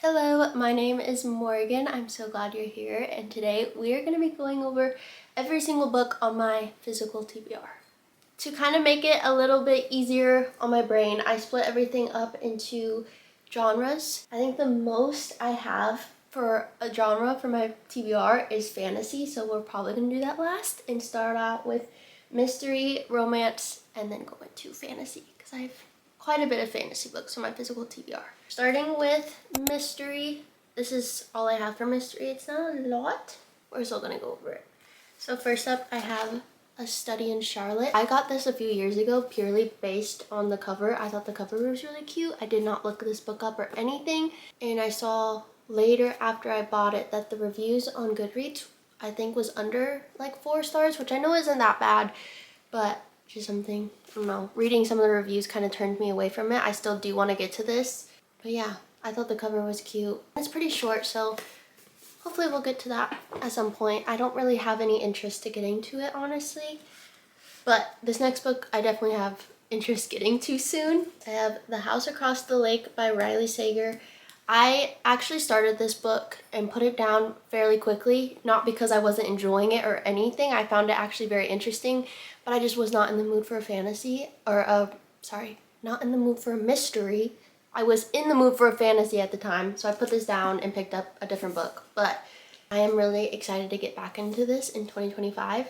Hello, my name is Morgan. I'm so glad you're here, and today we are going to be going over every single book on my physical TBR. To kind of make it a little bit easier on my brain, I split everything up into genres. I think the most I have for a genre for my TBR is fantasy, so we're probably going to do that last and start out with mystery, romance, and then go into fantasy because I have quite a bit of fantasy books on my physical TBR. Starting with mystery, this is all I have for mystery. It's not a lot. We're still gonna go over it. So first up, I have A Study in Charlotte. I got this a few years ago purely based on the cover. I thought the cover was really cute. I did not look this book up or anything, and I saw later after I bought it that the reviews on Goodreads I think was under like 4 stars, which I know isn't that bad, but just something, I don't know, reading some of the reviews kind of turned me away from it. I still do want to get to this, but yeah, I thought the cover was cute. It's pretty short, so hopefully we'll get to that at some point. I don't really have any interest to getting to it, honestly, but this next book I definitely have interest getting to soon. I have The House Across the Lake by Riley Sager. I actually started this book and put it down fairly quickly, not because I wasn't enjoying it or anything. I found it actually very interesting, but I just was not in the mood for a fantasy, or not in the mood for a mystery. I was in the mood for a fantasy at the time, so I put this down and picked up a different book. But I am really excited to get back into this in 2025.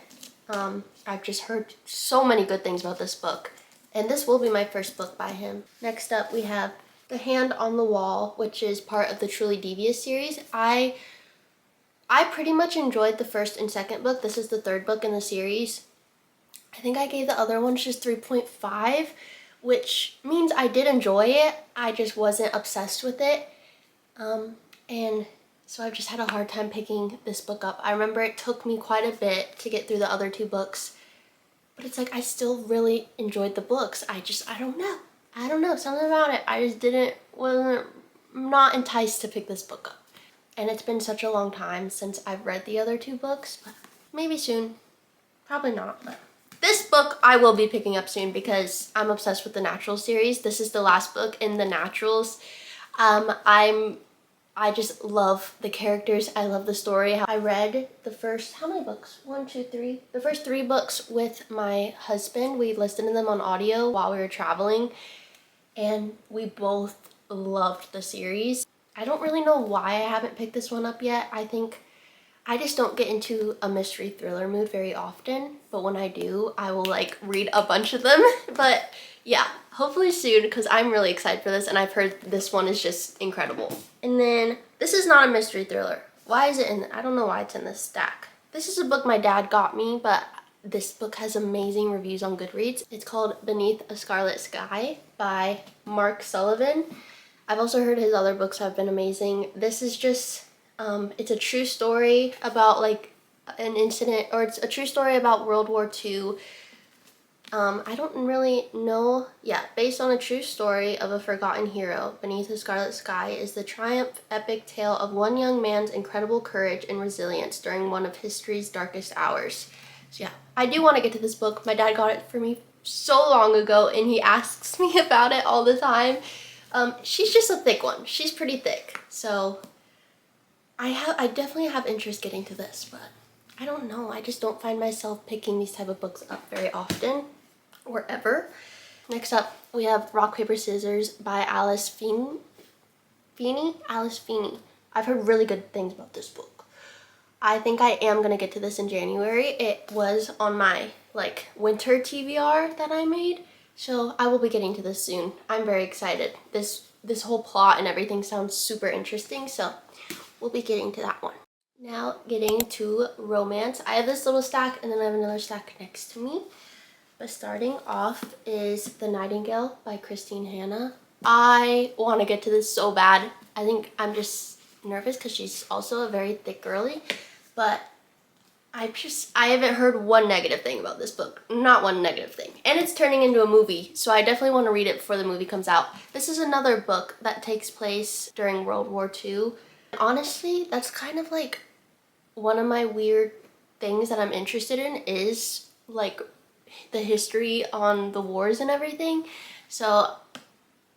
I've just heard so many good things about this book, and this will be my first book by him. Next up, we have The Hand on the Wall, which is part of the Truly Devious series. I pretty much enjoyed the first and second book. This is the third book in the series. I think I gave the other ones just 3.5, which means I did enjoy it. I just wasn't obsessed with it. And so I've just had a hard time picking this book up. I remember it took me quite a bit to get through the other 2 books, but it's like I still really enjoyed the books. I don't know, something about it. I just wasn't not enticed to pick this book up. And it's been such a long time since I've read the other 2 books, but maybe soon. Probably not, but this book I will be picking up soon because I'm obsessed with the Naturals series. This is the last book in the Naturals. I just love the characters. I love the story. I read the first, how many books? 1, 2, 3. The first 3 books with my husband. We listened to them on audio while we were traveling, and we both loved the series. I don't really know why I haven't picked this one up yet. I think I just don't get into a mystery thriller mood very often, but when I do, I will like read a bunch of them. But yeah, hopefully soon because I'm really excited for this, and I've heard this one is just incredible. And then this is not a mystery thriller. Why is it in? I don't know why it's in this stack. This is a book my dad got me, but this book has amazing reviews on Goodreads. It's called Beneath a Scarlet Sky by Mark Sullivan. I've also heard his other books have been amazing. This is just, it's a true story about like an incident, or it's a true story about World War II. I don't really know. Yeah, based on a true story of a forgotten hero, Beneath a Scarlet Sky is the triumph epic tale of one young man's incredible courage and resilience during one of history's darkest hours. So yeah, I do want to get to this book. My dad got it for me so long ago, and he asks me about it all the time. She's just a thick one. She's pretty thick. So I definitely have interest getting to this, but I don't know. I just don't find myself picking these type of books up very often or ever. Next up, we have Rock, Paper, Scissors by Alice Feeney. Alice Feeney. I've heard really good things about this book. I think I am going to get to this in January. It was on my like winter TBR that I made, so I will be getting to this soon. I'm very excited. This whole plot and everything sounds super interesting, so we'll be getting to that one. Now getting to romance. I have this little stack and then I have another stack next to me. But starting off is The Nightingale by Christine Hanna. I want to get to this so bad. I think I'm just nervous because she's also a very thick girly, but I haven't heard one negative thing about this book. Not one negative thing. And it's turning into a movie, so I definitely want to read it before the movie comes out. This is another book that takes place during World War II. Honestly, that's kind of like one of my weird things that I'm interested in is like the history on the wars and everything. So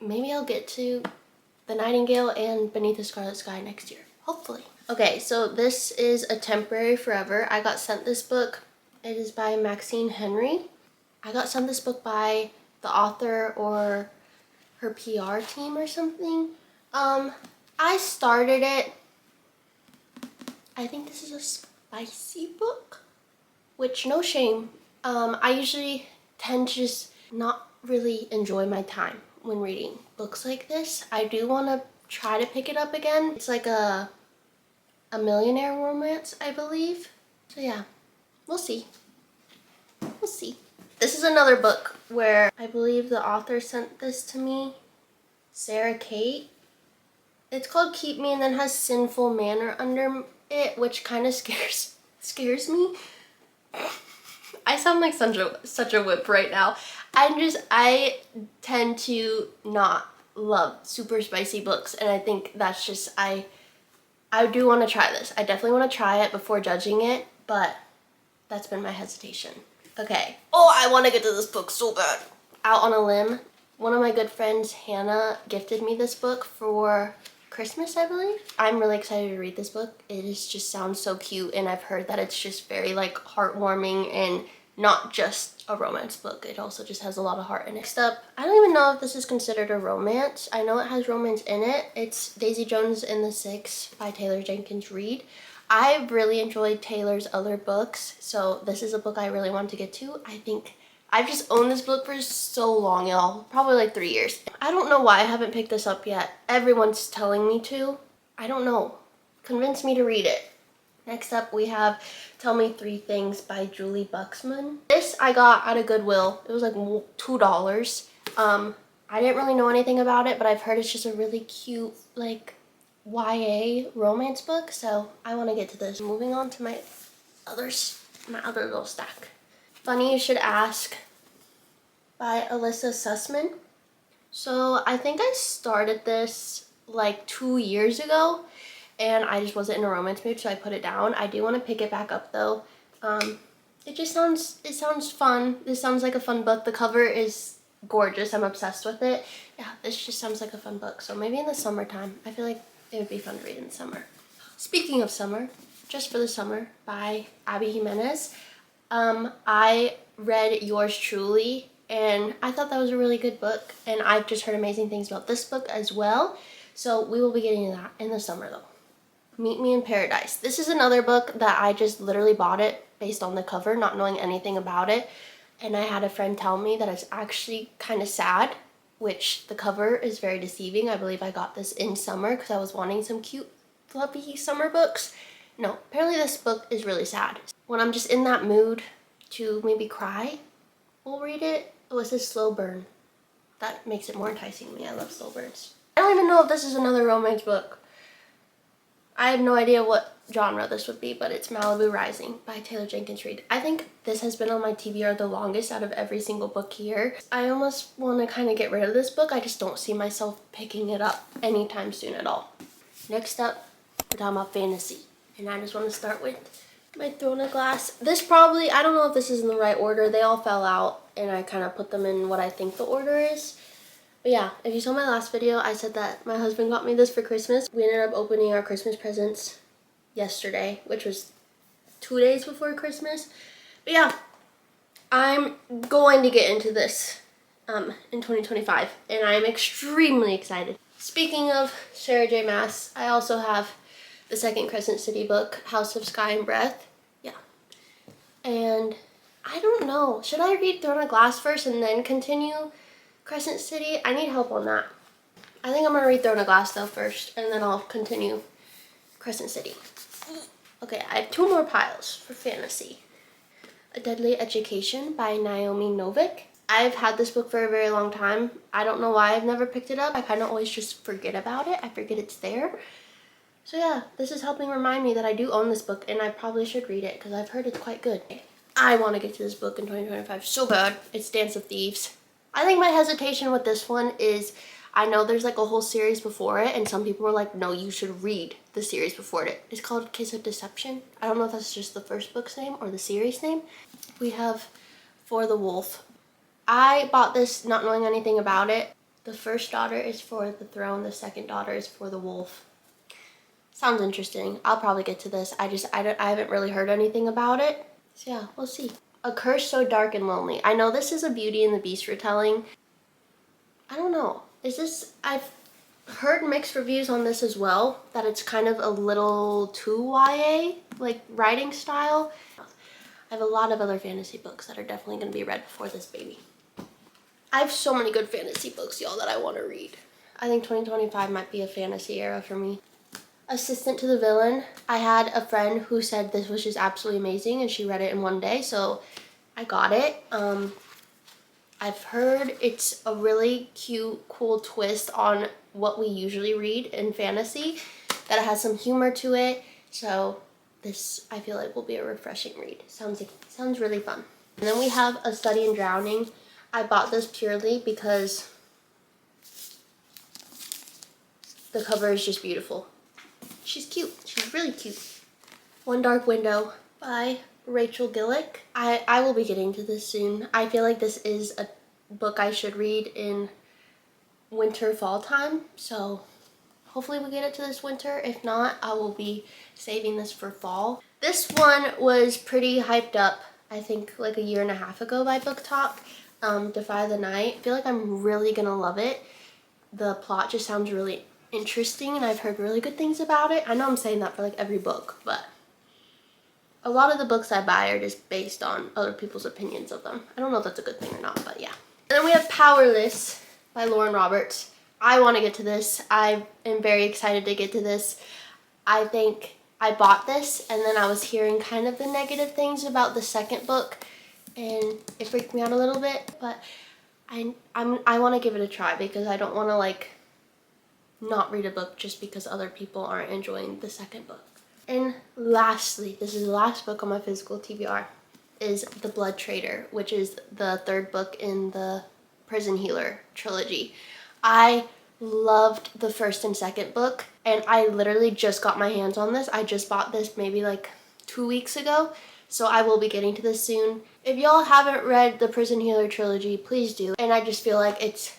maybe I'll get to The Nightingale and Beneath the Scarlet Sky next year, hopefully. Okay, so this is A Temporary Forever. I got sent this book. It is by Maxine Henry. I got sent this book by the author or her PR team or something. I started it. I think this is a spicy book, which no shame. I usually tend to just not really enjoy my time when reading books like this. I do want to try to pick it up again. It's like a millionaire romance, I believe. So yeah, we'll see. We'll see. This is another book where I believe the author sent this to me, Sarah Kate. It's called Keep Me and then has Sinful Manner under it, which kind of scares me. I sound like such a whip right now. I tend to not love super spicy books, and I think that's just, I do want to try this. I definitely want to try it before judging it, but that's been my hesitation. Okay. Oh, I want to get to this book so bad. Out on a Limb. One of my good friends, Hannah, gifted me this book for Christmas, I believe. I'm really excited to read this book. It just sounds so cute, and I've heard that it's just very like heartwarming and not just a romance book. It also just has a lot of heart in it. Next up, I don't even know if this is considered a romance. I know it has romance in it. It's Daisy Jones and the Six by Taylor Jenkins Reid. I really enjoyed Taylor's other books, so this is a book I really want to get to. I think I've just owned this book for so long, y'all. Probably like 3 years. I don't know why I haven't picked this up yet. Everyone's telling me to. I don't know. Convince me to read it. Next up, we have Tell Me Three Things by Julie Buxman. This I got at a Goodwill. It was like $2. I didn't really know anything about it, but I've heard it's just a really cute, like, YA romance book, so I want to get to this. Moving on to my other little stack. Funny You Should Ask by Alyssa Sussman. So I think I started this like 2 years ago, and I just wasn't in a romance mood, so I put it down. I do want to pick it back up though. It sounds fun. This sounds like a fun book. The cover is gorgeous. I'm obsessed with it. Yeah, this just sounds like a fun book. So maybe in the summertime. I feel like it would be fun to read in the summer. Speaking of summer, Just for the Summer by Abby Jimenez. I read Yours Truly, and I thought that was a really good book, and I've just heard amazing things about this book as well. So we will be getting to that in the summer though. Meet Me in Paradise. This is another book that I just literally bought it based on the cover, not knowing anything about it. And I had a friend tell me that it's actually kind of sad, which the cover is very deceiving. I believe I got this in summer because I was wanting some cute, fluffy summer books. No, apparently this book is really sad. When I'm just in that mood to maybe cry, we'll read it. Oh, it says Slow Burn. That makes it more enticing to me. I love slow burns. I don't even know if this is another romance book. I have no idea what genre this would be, but it's Malibu Rising by Taylor Jenkins Reid. I think this has been on my TBR the longest out of every single book here. I almost want to kind of get rid of this book. I just don't see myself picking it up anytime soon at all. Next up, we're talking about fantasy. And I just want to start with my Throne of Glass. This probably, I don't know if this is in the right order. They all fell out and I kind of put them in what I think the order is. But yeah, if you saw my last video, I said that my husband got me this for Christmas. We ended up opening our Christmas presents yesterday, which was 2 days before Christmas. But yeah, I'm going to get into this in 2025, and I'm extremely excited. Speaking of Sarah J. Maas, I also have the second Crescent City book, House of Sky and Breath. Yeah. And I don't know. Should I read Throne of Glass first and then continue Crescent City? I need help on that. I think I'm going to read Throne of Glass though first, and then I'll continue Crescent City. Okay, I have 2 more piles for fantasy. A Deadly Education by Naomi Novik. I've had this book for a very long time. I don't know why I've never picked it up. I kind of always just forget about it. I forget it's there. So yeah, this is helping remind me that I do own this book and I probably should read it because I've heard it's quite good. I want to get to this book in 2025 so bad. It's Dance of Thieves. I think my hesitation with this one is I know there's like a whole series before it and some people were like, no, you should read the series before it. It's called Kiss of Deception. I don't know if that's just the first book's name or the series name. We have For the Wolf. I bought this not knowing anything about it. The first daughter is for the throne, the second daughter is for the wolf. Sounds interesting. I'll probably get to this. I haven't really heard anything about it. So yeah, we'll see. A Curse So Dark and Lonely. I know this is a Beauty and the Beast retelling. I don't know. I've heard mixed reviews on this as well, that it's kind of a little too YA, like writing style. I have a lot of other fantasy books that are definitely going to be read before this baby. I have so many good fantasy books, y'all, that I want to read. I think 2025 might be a fantasy era for me. Assistant to the Villain. I had a friend who said this was just absolutely amazing and she read it in one day, so I got it. I've heard it's a really cute, cool twist on what we usually read in fantasy, that it has some humor to it, so this I feel like will be a refreshing read. Sounds really fun. And then we have A Study in Drowning. I bought this purely because the cover is just beautiful. She's cute. She's really cute. One Dark Window by Rachel Gillick. I will be getting to this soon. I feel like this is a book I should read in winter, fall time. So hopefully we'll get it to this winter. If not, I will be saving this for fall. This one was pretty hyped up, I think like a year and a half ago by Book Talk. Defy the Night. I feel like I'm really gonna love it. The plot just sounds really interesting and I've heard really good things about it. I know I'm saying that for like every book, but a lot of the books I buy are just based on other people's opinions of them. I don't know if that's a good thing or not, but yeah. And then we have Powerless by Lauren Roberts. I want to get to this. I am very excited to get to this. I think I bought this and then I was hearing kind of the negative things about the second book and it freaked me out a little bit, but I want to give it a try because I don't want to like not read a book just because other people aren't enjoying the second book. And lastly, this is the last book on my physical TBR, is The Blood Trader, which is the third book in the Prison Healer trilogy. I loved the first and second book and I literally just got my hands on this. I just bought this maybe like 2 weeks ago, so I will be getting to this soon. If y'all haven't read the Prison Healer trilogy, please do. And I just feel like it's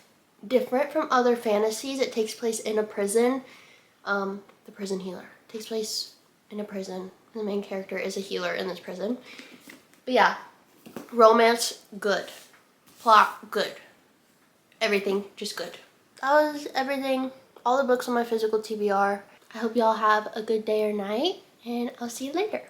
different from other fantasies. It takes place in a prison. The Prison Healer takes place in a prison. The main character is a healer in this prison. But yeah, romance, good. Plot, good. Everything, just good. That was everything. All the books on my physical TBR. I hope y'all have a good day or night, and I'll see you later.